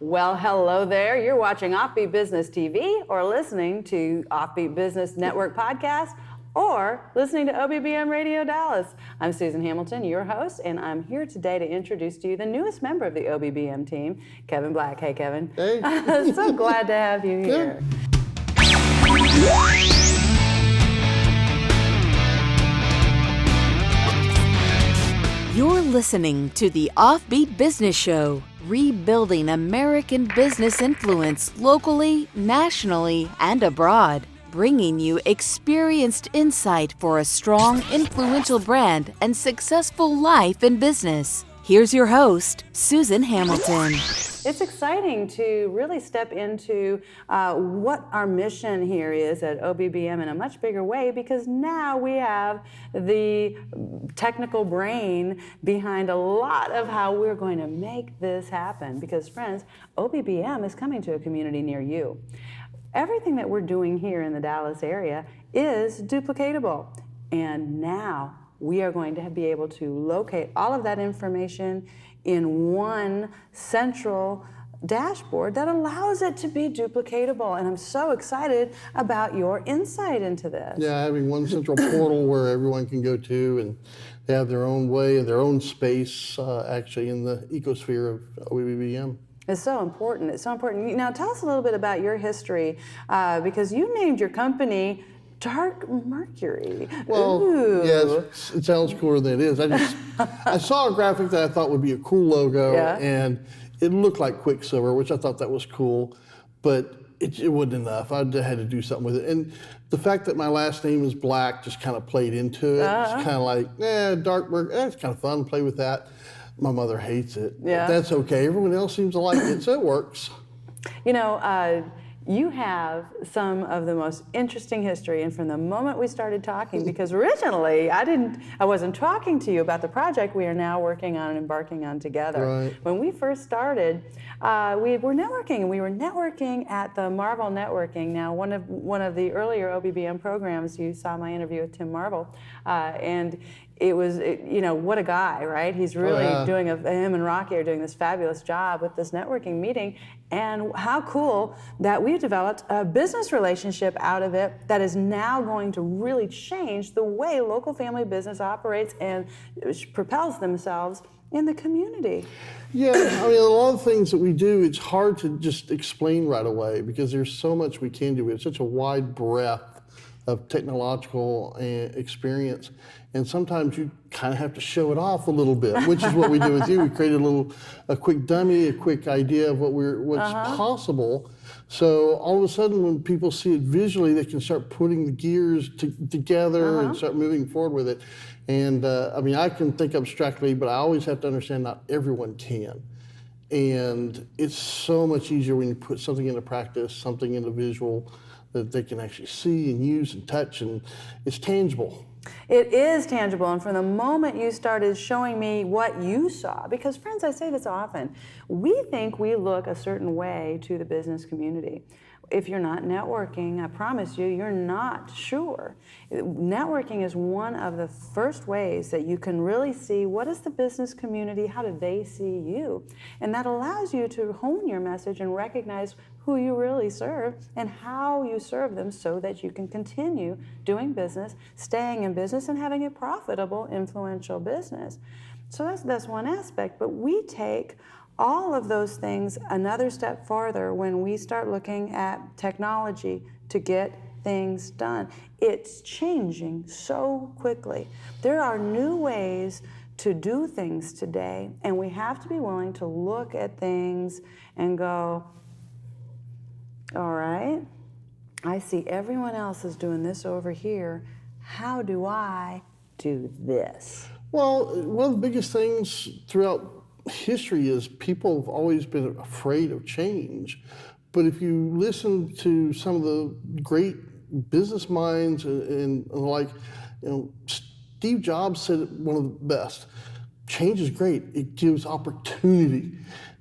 Well, hello there. You're watching OffBeat Business TV or listening to OffBeat Business Network podcast or listening to OBBM Radio Dallas. I'm Susan Hamilton, your host, and I'm here today to introduce to you the newest member of the OBBM team, Kevin Black. Hey, Kevin. Hey. So glad to have you here. You're listening to the OffBeat Business Show, rebuilding American business influence locally, nationally, and abroad, bringing you experienced insight for a strong, influential brand and successful life in business. Here's your host, Susan Hamilton. It's exciting to really step into what our mission here is at OBBM in a much bigger way, because now we have the technical brain behind a lot of how we're going to make this happen. Because friends, OBBM is coming to a community near you. Everything that we're doing here in the Dallas area is duplicatable. And now we are going to be able to locate all of that information in one central dashboard that allows it to be duplicatable. And I'm so excited about your insight into this. Yeah, having one central portal where everyone can go to and they have their own way and their own space actually in the ecosphere of OBBM. It's so important. It's so important. Now, tell us a little bit about your history, because you named your company Dark Mercury. Well, ooh. Yes, it sounds cooler than it is. I saw a graphic that I thought would be a cool logo, and it looked like Quicksilver, which I thought that was cool, but it wasn't enough. I had to do something with it. And the fact that my last name is Black just kind of played into it. It's kind of like, Dark Mercury, it's kind of fun, play with that. My mother hates it. Yeah. But that's okay. Everyone else seems to like it, so it works. You know, you have some of the most interesting history, and from the moment we started talking, because originally I wasn't talking to you about the project we are now working on and embarking on together. Right. When we first started, we were networking, and we were networking at the Marvel Networking. Now, one of the earlier OBBM programs, you saw my interview with Tim Marvel, and it was, what a guy, right? He's really him and Rocky are doing this fabulous job with this networking meeting. And how cool that we've developed a business relationship out of it that is now going to really change the way local family business operates and propels themselves in the community. Yeah, I mean, a lot of things that we do, it's hard to just explain right away because there's so much we can do. We have such a wide breadth of technological experience. And sometimes you kind of have to show it off a little bit, which is what we do with you. We create a quick dummy, a quick idea of what's possible. So all of a sudden, when people see it visually, they can start putting the gears together and start moving forward with it. And I mean, I can think abstractly, but I always have to understand not everyone can. And it's so much easier when you put something into practice, something into visual that they can actually see and use and touch, and it's tangible. It is tangible, and from the moment you started showing me what you saw, because friends, I say this often, we think we look a certain way to the business community. If you're not networking, I promise you, you're not sure. Networking is one of the first ways that you can really see what is the business community, how do they see you? And that allows you to hone your message and recognize who you really serve and how you serve them so that you can continue doing business, staying in business, and having a profitable, influential business. So that's one aspect, but we take all of those things another step farther when we start looking at technology to get things done. It's changing so quickly. There are new ways to do things today, and we have to be willing to look at things and go, all right, I see everyone else is doing this over here. How do I do this? Well, one of the biggest things throughout history is people have always been afraid of change. But if you listen to some of the great business minds and like, Steve Jobs said it one of the best. Change is great. It gives opportunity.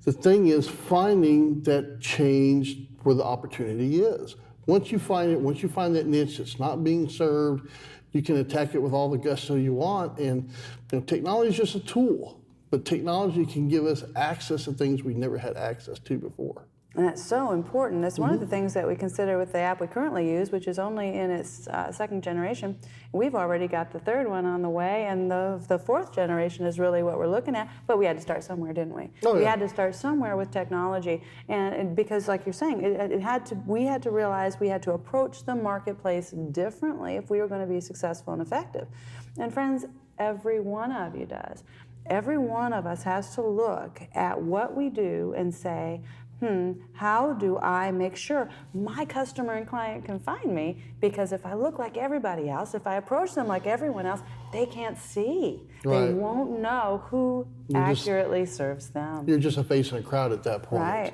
The thing is finding that change where the opportunity is. Once you find it, once you find that niche that's not being served, you can attack it with all the gusto you want. And technology is just a tool. but technology can give us access to things we never had access to before. And that's so important. That's one of the things that we consider with the app we currently use, which is only in its second generation. We've already got the third one on the way, and the fourth generation is really what we're looking at. But we had to start somewhere, didn't we? Oh, yeah. We had to start somewhere with technology, and because, like you're saying, we had to realize we had to approach the marketplace differently if we were going to be successful and effective. And friends, every one of you does. Every one of us has to look at what we do and say, how do I make sure my customer and client can find me? Because if I look like everybody else, if I approach them like everyone else, they can't see. Right. They won't know who accurately serves them. You're just a face in a crowd at that point. Right.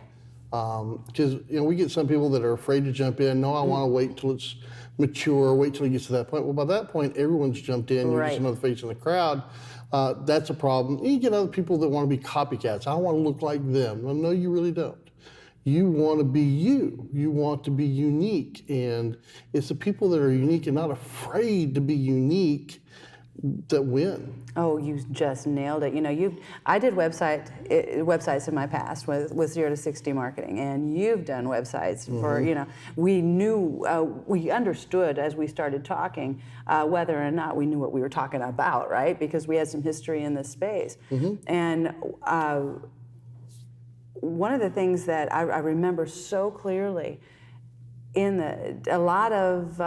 Because we get some people that are afraid to jump in. No, I want to wait till it's mature, wait till it gets to that point. Well, by that point, everyone's jumped in. You're just another face in the crowd. That's a problem. And you get other people that want to be copycats. I want to look like them. Well, no, you really don't. You want to be you. You want to be unique. And it's the people that are unique and not afraid to be unique that win. Oh, you just nailed it. I did websites in my past with 0 to 60 marketing, and you've done websites for, we knew, we understood as we started talking whether or not we knew what we were talking about, right? Because we had some history in this space. And one of the things that I remember so clearly a lot of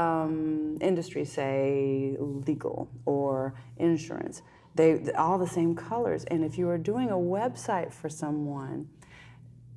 industries, say legal or insurance, they all the same colors. And if you were doing a website for someone,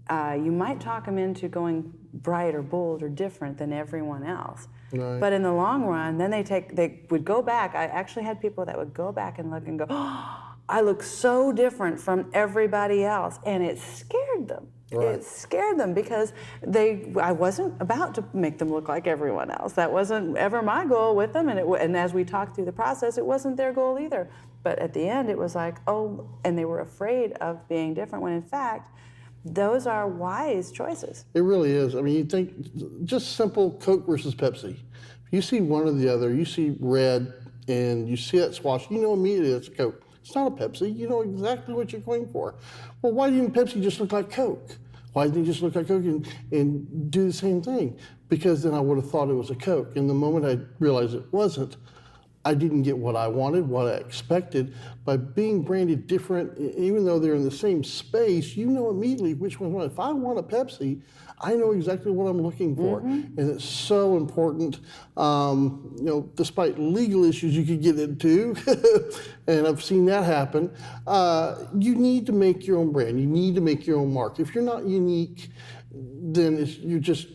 you might talk them into going bright or bold or different than everyone else. Right. But in the long run, then they would go back. I actually had people that would go back and look and go, oh, I look so different from everybody else, and it scared them. Right. It scared them because I wasn't about to make them look like everyone else. That wasn't ever my goal with them, and as we talked through the process, it wasn't their goal either. But at the end, it was like, oh, and they were afraid of being different, when in fact, those are wise choices. It really is. I mean, you think just simple Coke versus Pepsi. If you see one or the other, you see red, and you see that swatch, you know immediately it's Coke. It's not a Pepsi. You know exactly what you're going for. Well, why didn't Pepsi just look like Coke? Why didn't they just look like Coke and do the same thing? Because then I would have thought it was a Coke. And the moment I realized it wasn't, I didn't get what I wanted, what I expected. By being branded different, even though they're in the same space, you know immediately which one's what. If I want a Pepsi, I know exactly what I'm looking for. And it's so important. Despite legal issues you could get into, and I've seen that happen, you need to make your own brand. You need to make your own mark. If you're not unique, then you're just,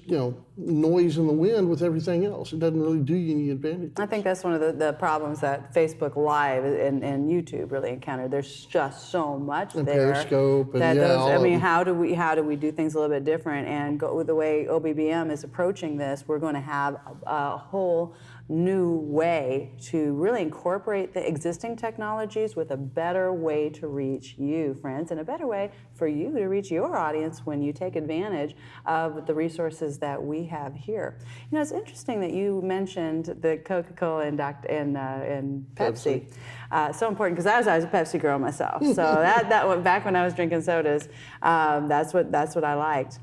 noise in the wind with everything else. It doesn't really do you any advantage. I think that's one of the problems that Facebook Live and YouTube really encountered. There's just so much and there. Periscope and how do we do things a little bit different, and go with the way OBBM is approaching this? We're going to have a whole new way to really incorporate the existing technologies with a better way to reach you, friends, and a better way for you to reach your audience when you take advantage of the resources that we have here. It's interesting that you mentioned the Coca-Cola and Pepsi. So important, because I was a Pepsi girl myself. So that went back when I was drinking sodas. That's what I liked.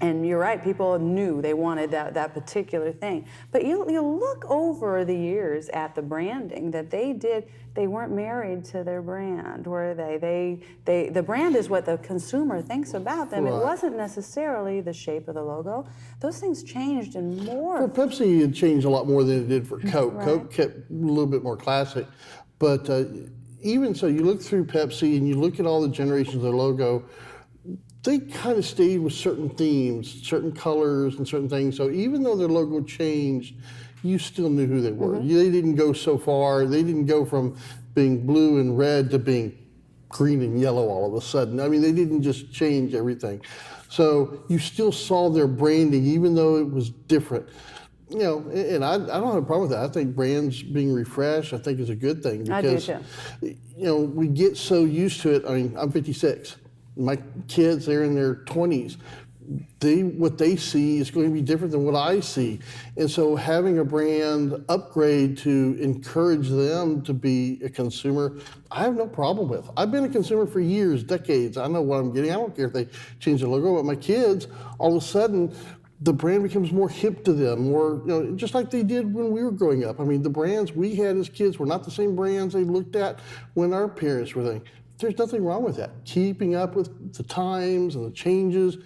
And you're right, people knew they wanted that particular thing. But you look over the years at the branding that they did. They weren't married to their brand, were they? The brand is what the consumer thinks about them. Right. It wasn't necessarily the shape of the logo. Those things changed and more. For Pepsi, it changed a lot more than it did for Coke. Right. Coke kept a little bit more classic. But even so, you look through Pepsi and you look at all the generations of their logo, they kind of stayed with certain themes, certain colors and certain things. So even though their logo changed, you still knew who they were. They didn't go so far. They didn't go from being blue and red to being green and yellow all of a sudden. I mean, they didn't just change everything. So you still saw their branding, even though it was different. And I don't have a problem with that. I think brands being refreshed, I think, is a good thing. Because, I do too. We get so used to it. I mean, I'm 56. My kids, they're in their 20s. what they see is going to be different than what I see. And so having a brand upgrade to encourage them to be a consumer, I have no problem with. I've been a consumer for years, decades. I know what I'm getting. I don't care if they change the logo, but my kids, all of a sudden, the brand becomes more hip to them, more, just like they did when we were growing up. I mean, the brands we had as kids were not the same brands they looked at when our parents were there. There's nothing wrong with that. Keeping up with the times and the changes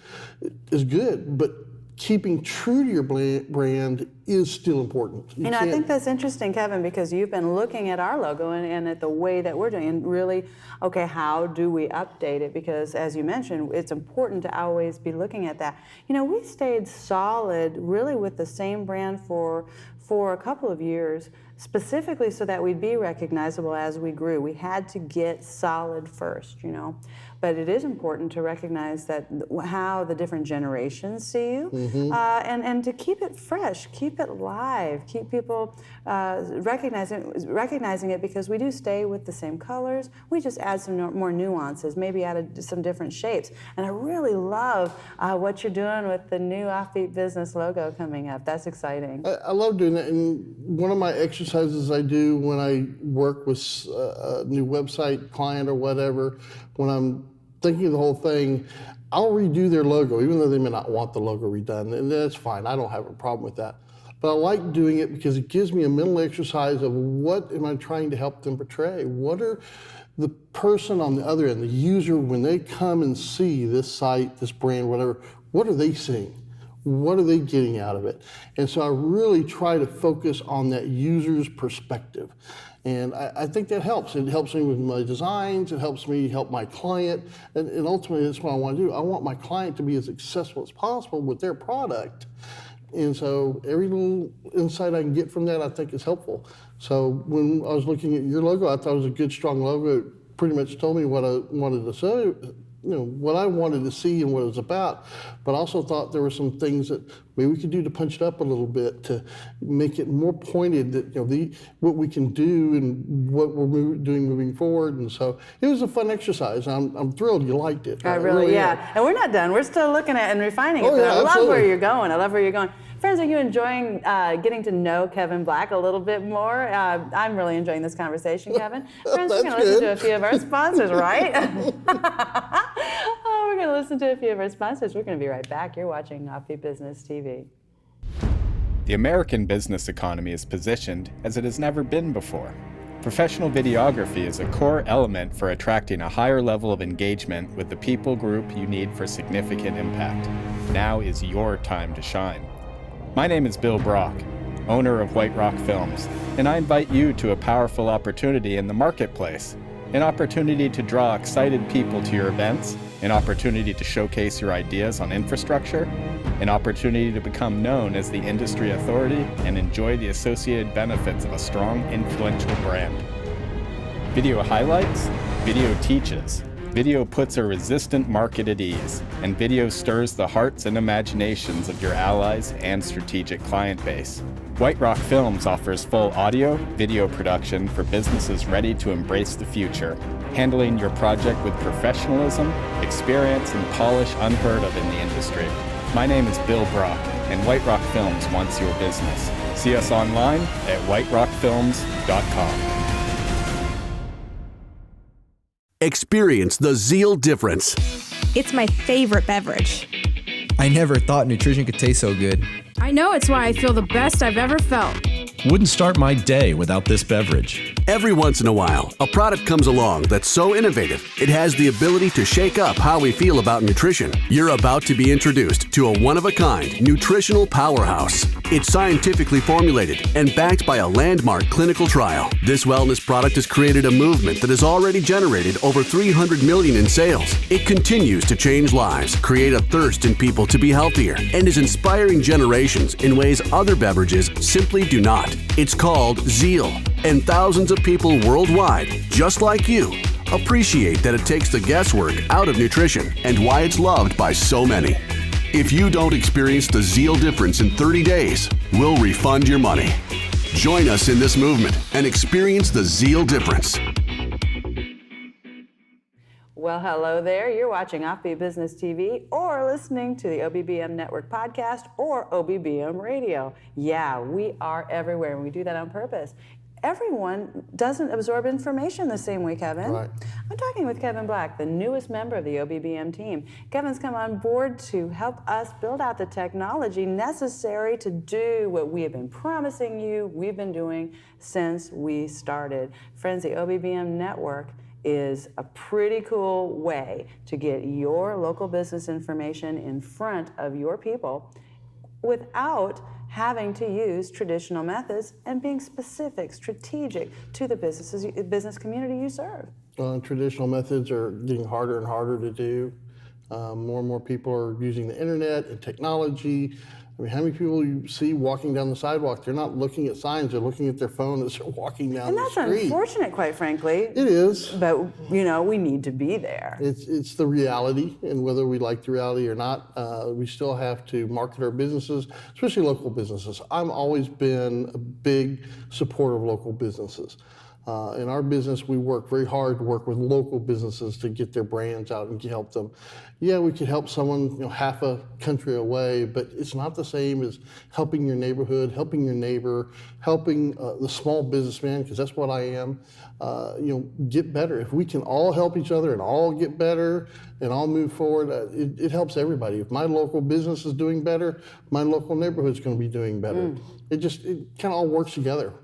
is good, but keeping true to your brand is still important. I think that's interesting, Kevin, because you've been looking at our logo and at the way that we're doing, and really, okay, how do we update it? Because as you mentioned, it's important to always be looking at that. We stayed solid really with the same brand for a couple of years, specifically so that we'd be recognizable as we grew. We had to get solid first, But it is important to recognize that how the different generations see you, and to keep it fresh, keep it live, keep people recognizing it, because we do stay with the same colors. We just add some more nuances, maybe added some different shapes. And I really love what you're doing with the new OffBeat Business logo coming up. That's exciting. I love doing that. And one of my exercises I do when I work with a new website client or whatever, when I'm thinking of the whole thing, I'll redo their logo, even though they may not want the logo redone, and that's fine. I don't have a problem with that. But I like doing it because it gives me a mental exercise of what am I trying to help them portray? What are the person on the other end, the user, when they come and see this site, this brand, whatever, what are they seeing? What are they getting out of it? And so I really try to focus on that user's perspective. And I think that helps. It helps me with my designs. It helps me help my client. And ultimately, that's what I want to do. I want my client to be as successful as possible with their product. And so every little insight I can get from that, I think is helpful. So when I was looking at your logo, I thought it was a good, strong logo. It pretty much told me what I wanted to say, what I wanted to see and what it was about, but I also thought there were some things that maybe we could do to punch it up a little bit to make it more pointed, that what we can do and what we're doing moving forward. And so it was a fun exercise. I'm thrilled you liked it. I really am. And we're not done. We're still looking at and refining it. Oh, yeah, I love absolutely. where you're going. I love where you're going. Friends, are you enjoying getting to know Kevin Black a little bit more? I'm really enjoying this conversation, Kevin. Friends, we're going to listen to a few of our sponsors, right? We're going to listen to a few of our sponsors. We're going to be right back. You're watching OffBeat Business TV. The American business economy is positioned as it has never been before. Professional videography is a core element for attracting a higher level of engagement with the people group you need for significant impact. Now is your time to shine. My name is Bill Brock, owner of White Rock Films, and I invite you to a powerful opportunity in the marketplace. An opportunity to draw excited people to your events, an opportunity to showcase your ideas on infrastructure, an opportunity to become known as the industry authority and enjoy the associated benefits of a strong, influential brand. Video highlights, video teaches. Video puts a resistant market at ease, and video stirs the hearts and imaginations of your allies and strategic client base. White Rock Films offers full audio, video production for businesses ready to embrace the future, handling your project with professionalism, experience, and polish unheard of in the industry. My name is Bill Brock, and White Rock Films wants your business. See us online at whiterockfilms.com. Experience the Zeal difference. It's my favorite beverage. I never thought nutrition could taste so good. I know it's why I feel the best I've ever felt. Wouldn't start my day without this beverage. Every once in a while, a product comes along that's so innovative, it has the ability to shake up how we feel about nutrition. You're about to be introduced to a one-of-a-kind nutritional powerhouse. It's scientifically formulated and backed by a landmark clinical trial. This wellness product has created a movement that has already generated over $300 million in sales. It continues to change lives, create a thirst in people to be healthier, and is inspiring generations in ways other beverages simply do not. It's called Zeal, and thousands of people worldwide, just like you, appreciate that it takes the guesswork out of nutrition and why it's loved by so many. If you don't experience the Zeal difference in 30 days, we'll refund your money. Join us in this movement and experience the Zeal difference. Well, hello there. You're watching OffBeat Business TV or listening to the OBBM Network podcast or OBBM Radio. Yeah, we are everywhere, and we do that on purpose. Everyone doesn't absorb information the same way, Kevin. Right. I'm talking with Kevin Black, the newest member of the OBBM team. Kevin's come on board to help us build out the technology necessary to do what we have been promising you, we've been doing since we started. Friends, the OBBM Network is a pretty cool way to get your local business information in front of your people without having to use traditional methods and being specific, strategic to the business community you serve. Traditional methods are getting harder and harder to do. More and more people are using the internet and technology. I mean, how many people you see walking down the sidewalk? They're not looking at signs, they're looking at their phone as they're walking down the street. And that's unfortunate, quite frankly. It is. But, you know, we need to be there. It's the reality, and whether we like the reality or not, we still have to market our businesses, especially local businesses. I've always been a big supporter of local businesses. In our business, we work very hard to work with local businesses to get their brands out and help them. Yeah, we could help someone half a country away, but it's not the same as helping your neighborhood, helping your neighbor, helping the small businessman, because that's what I am. Get better. If we can all help each other and all get better and all move forward, it helps everybody. If my local business is doing better, my local neighborhood is going to be doing better. It kind of all works together.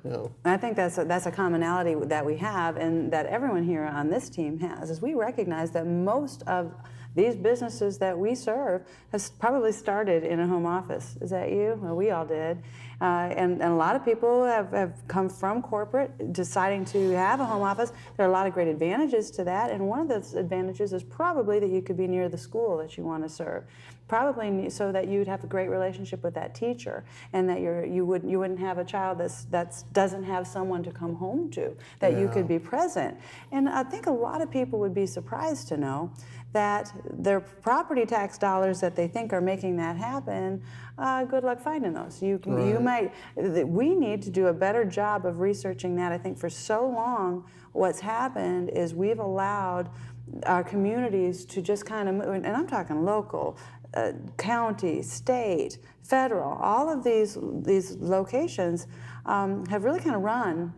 I think that's a commonality that we have and that everyone here on this team has, is we recognize that most of these businesses that we serve has probably started in a home office. Is that you? Well, we all did. And a lot of people have come from corporate, deciding to have a home office. There are a lot of great advantages to that, and one of those advantages is probably that you could be near the school that you want to serve. Probably so that you'd have a great relationship with that teacher, and that you wouldn't have a child that doesn't have someone to come home to, that you could be present. And I think a lot of people would be surprised to know that their property tax dollars that they think are making that happen, good luck finding those. We need to do a better job of researching that. I think for so long, what's happened is we've allowed our communities to just kind of move, and I'm talking local, county, state, federal, all of these locations have really kind of run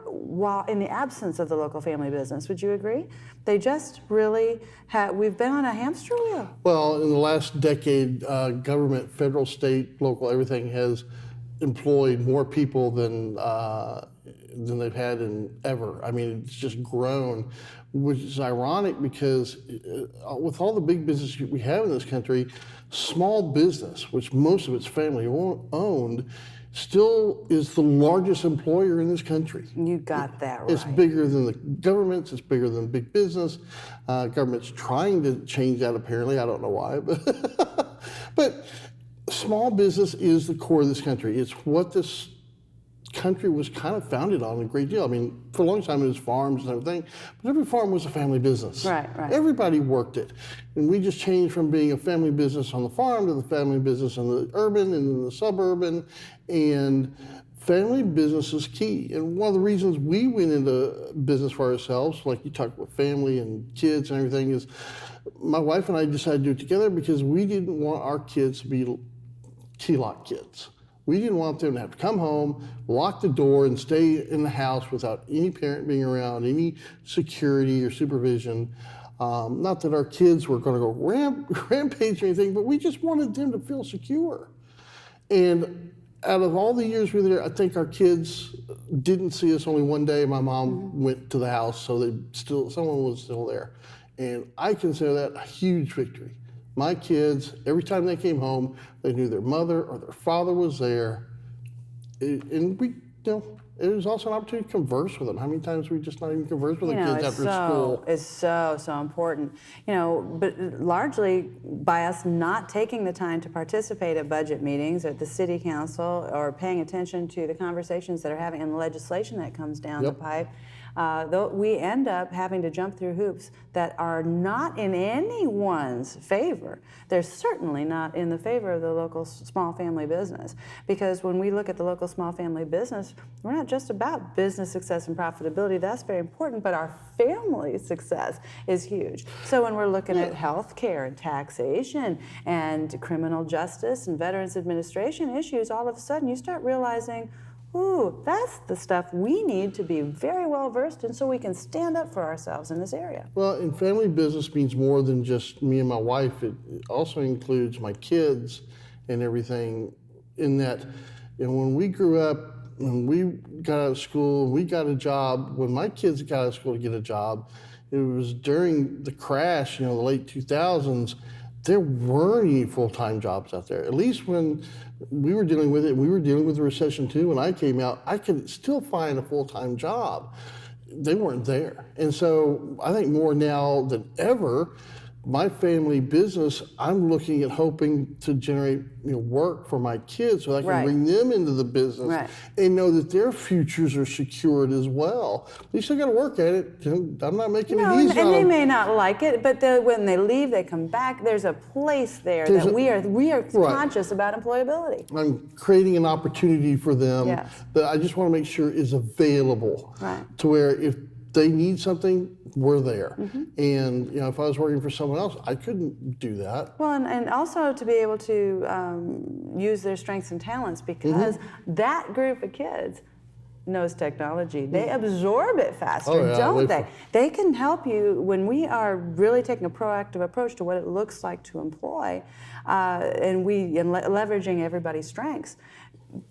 while in the absence of the local family business. Would you agree? They just really we've been on a hamster wheel. Well, in the last decade, government, federal, state, local, everything has employed more people than they've had in ever. I mean, it's just grown, which is ironic because with all the big business we have in this country, small business, which most of it's family owned, still is the largest employer in this country. You got that right. It's bigger than the governments, it's bigger than big business. Government's trying to change that apparently, I don't know why, but small business is the core of this country. It's what this country was kind of founded on a great deal. I mean, for a long time it was farms and everything, but every farm was a family business. Right. Everybody worked it. And we just changed from being a family business on the farm to the family business in the urban and then the suburban. And family business is key. And one of the reasons we went into business for ourselves, like you talked about family and kids and everything, is my wife and I decided to do it together because we didn't want our kids to be key lock kids. We didn't want them to have to come home, lock the door, and stay in the house without any parent being around, any security or supervision. Not that our kids were going to go rampage or anything, but we just wanted them to feel secure. And out of all the years we were there, I think our kids didn't see us only one day. My mom went to the house, so someone was still there. And I consider that a huge victory. My kids, every time they came home, they knew their mother or their father was there. And it was also an opportunity to converse with them. How many times we just not even converse with the kids after school? It's so important. But largely by us not taking the time to participate at budget meetings at the city council or paying attention to the conversations that are having and the legislation that comes down the pipe, though we end up having to jump through hoops that are not in anyone's favor. They're certainly not in the favor of the local small family business, because when we look at the local small family business, we're not just about business success and profitability. That's very important, but our family success is huge. So when we're looking at health care and taxation and criminal justice and veterans administration issues, all of a sudden you start realizing, ooh, that's the stuff we need to be very well versed in so we can stand up for ourselves in this area. Well, and family business means more than just me and my wife. It also includes my kids and everything, in that, when we grew up, when we got out of school, we got a job. When my kids got out of school to get a job, it was during the crash, the late 2000s. There weren't any full-time jobs out there. At least when we were dealing with it, we were dealing with the recession too. When I came out, I could still find a full-time job. They weren't there. And so I think more now than ever, my family business, I'm looking at hoping to generate work for my kids so I can bring them into the business and know that their futures are secured as well. At least I got to work at it. I'm not making it easy. And they may not like it, but when they leave, they come back. There's a place there that we are conscious about employability. I'm creating an opportunity for them that I just want to make sure is available to where if they need something, we're there. And if I was working for someone else, I couldn't do that. Well, and also to be able to use their strengths and talents, because that group of kids knows technology. They absorb it faster, don't they? They can help you when we are really taking a proactive approach to what it looks like to employ, and leveraging everybody's strengths.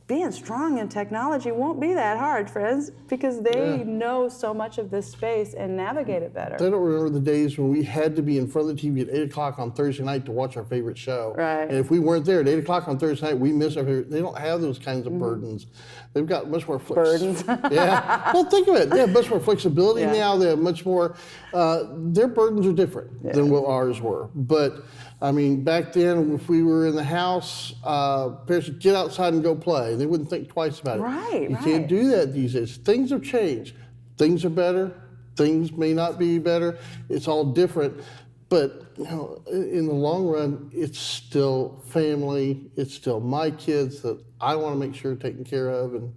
Being strong in technology won't be that hard, friends, because they know so much of this space and navigate it better. They don't remember the days when we had to be in front of the TV at 8 o'clock on Thursday night to watch our favorite show. And if we weren't there at 8 o'clock on Thursday night, we missed our favorite. They don't have those kinds of burdens. They've got much more burdens. Well, think of it. They have much more flexibility now. They have much more, their burdens are different than what ours were. But I mean, back then, if we were in the house, parents would get outside and go play. They wouldn't think twice about it. You can't do that these days. Things have changed. Things are better. Things may not be better. It's all different. But in the long run, it's still family. It's still my kids that I want to make sure are taken care of, and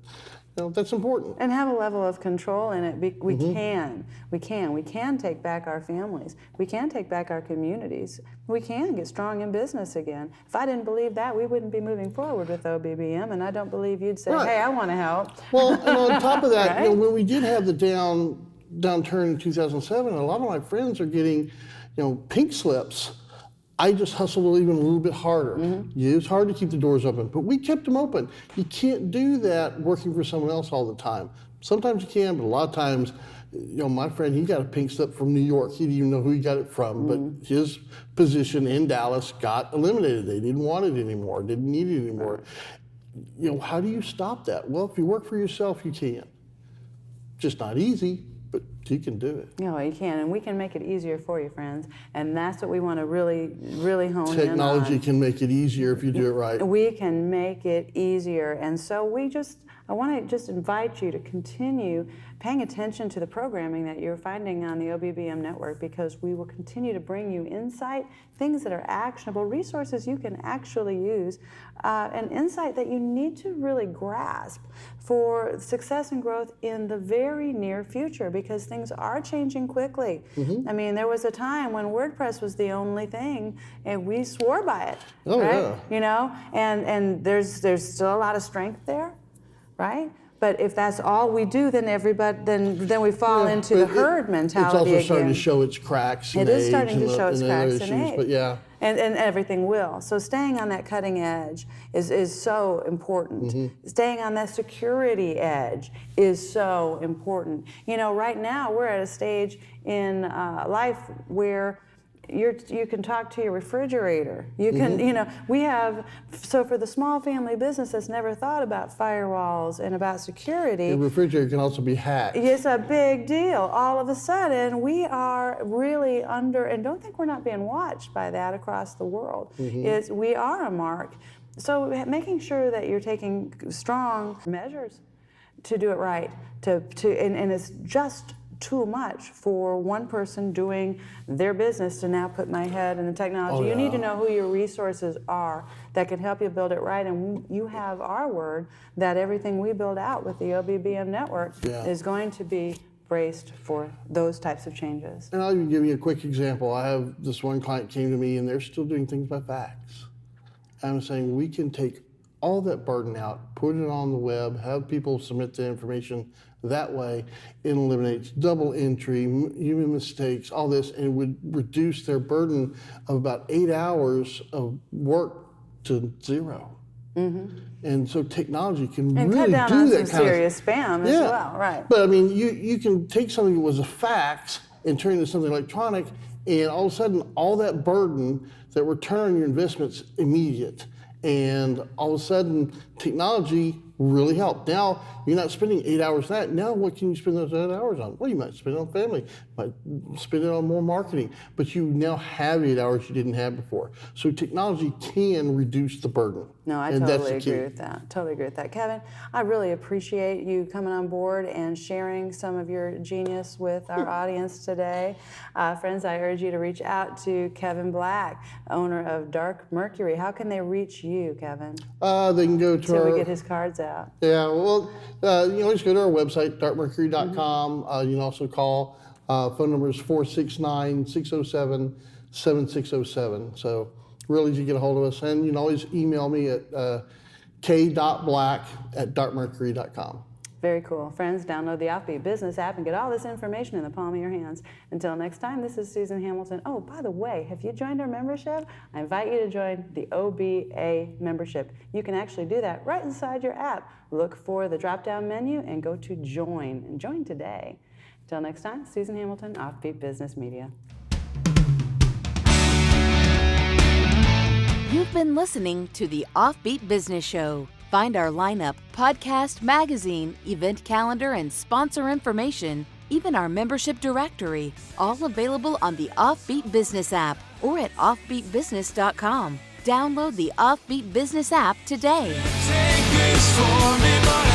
that's important. And have a level of control in it. We can take back our families. We can take back our communities. We can get strong in business again. If I didn't believe that, we wouldn't be moving forward with OBBM, and I don't believe you'd say, hey, I want to help. Well, and on top of that, when we did have the downturn in 2007, a lot of my friends are getting pink slips. I just hustled even a little bit harder. It was hard to keep the doors open, but we kept them open. You can't do that working for someone else all the time. Sometimes you can, but a lot of times, my friend, he got a pink slip from New York. He didn't even know who he got it from, but his position in Dallas got eliminated. They didn't want it anymore, didn't need it anymore. How do you stop that? Well, if you work for yourself, you can. Just not easy, but you can do it. You can, and we can make it easier for you, friends. And that's what we want to really, really hone in on. Technology can make it easier if you do it right. We can make it easier. And so I want to just invite you to continue paying attention to the programming that you're finding on the OBBM network, because we will continue to bring you insight, things that are actionable, resources you can actually use, and insight that you need to really grasp for success and growth in the very near future, because things are changing quickly. I mean, there was a time when WordPress was the only thing, and we swore by it, and there's still a lot of strength there, right? But if that's all we do, then we fall into the herd mentality again. It's also starting to show its cracks and age. It is starting to show its cracks and age. But and everything will. So staying on that cutting edge is so important. Staying on that security edge is so important. Right now we're at a stage in life where you can talk to your refrigerator. You can, we have, so for the small family business that's never thought about firewalls and about security. The refrigerator can also be hacked. It's a big deal. All of a sudden, we are really under, and don't think we're not being watched by that across the world. We are a mark. So making sure that you're taking strong measures to do it right, and it's just too much for one person doing their business to now put my head in the technology. You need to know who your resources are that can help you build it right, and you have our word that everything we build out with the OBBM network is going to be braced for those types of changes. And I'll even give you a quick example. I have this one client came to me and they're still doing things by fax. I'm saying we can take all that burden out, put it on the web, have people submit the information that way. It eliminates double entry, human mistakes, all this, and it would reduce their burden of about 8 hours of work to 0. And so technology can and really cut down do on that some kind serious spam as well, right? But I mean, you can take something that was a fax and turn it into something electronic, and all of a sudden, all that burden, that return on your investment's immediate. And all of a sudden, technology really helped. Now, you're not spending 8 hours on that. Now, what can you spend those 8 hours on? Well, you might spend it on family, might spend it on more marketing, but you now have 8 hours you didn't have before. So technology can reduce the burden. No, I totally agree with that. Totally agree with that. Kevin, I really appreciate you coming on board and sharing some of your genius with our audience today. Friends, I urge you to reach out to Kevin Black, owner of Dark Mercury. How can they reach you, Kevin? They can go to Till we get his cards out. Yeah, well, you can always go to our website, darkmercury.com. You can also call. Phone number is 469-607-7607. So real easy to get a hold of us. And you can always email me at k.black@darkmercury.com. Very cool. Friends, download the OffBeat Business app and get all this information in the palm of your hands. Until next time, this is Susan Hamilton. Oh, by the way, have you joined our membership? I invite you to join the OBA membership. You can actually do that right inside your app. Look for the drop-down menu and go to Join, and join today. Until next time, Susan Hamilton, OffBeat Business Media. You've been listening to the OffBeat Business Show. Find our lineup, podcast, magazine, event calendar, and sponsor information, even our membership directory, all available on the OffBeat Business app or at offbeatbusiness.com. Download the OffBeat Business app today. Take this for me, but